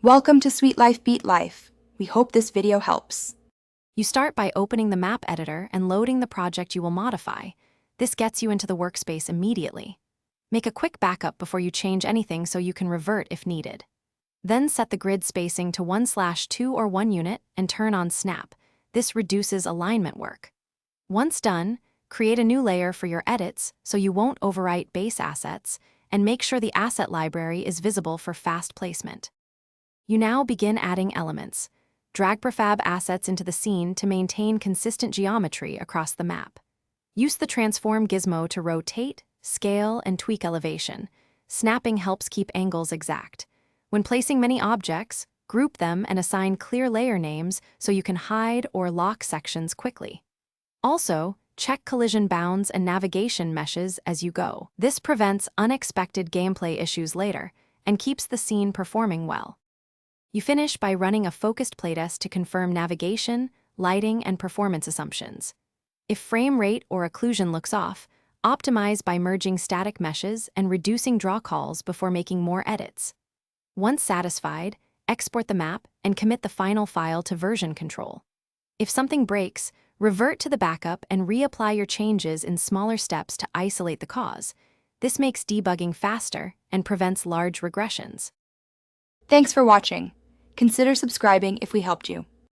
Welcome to Sweet Life Beat Life. We hope this video helps. You start by opening the map editor and loading the project you will modify. This gets you into the workspace immediately. Make a quick backup before you change anything so you can revert if needed. Then set the grid spacing to 1/2 or 1 unit and turn on snap. This reduces alignment work. Once done, create a new layer for your edits so you won't overwrite base assets, and make sure the asset library is visible for fast placement. You now begin adding elements. Drag prefab assets into the scene to maintain consistent geometry across the map. Use the transform gizmo to rotate, scale, and tweak elevation. Snapping helps keep angles exact. When placing many objects, group them and assign clear layer names so you can hide or lock sections quickly. Also, check collision bounds and navigation meshes as you go. This prevents unexpected gameplay issues later and keeps the scene performing well. You finish by running a focused playtest to confirm navigation, lighting, and performance assumptions. If frame rate or occlusion looks off, optimize by merging static meshes and reducing draw calls before making more edits. Once satisfied, export the map and commit the final file to version control. If something breaks, revert to the backup and reapply your changes in smaller steps to isolate the cause. This makes debugging faster and prevents large regressions. Thanks for watching. Consider subscribing if we helped you.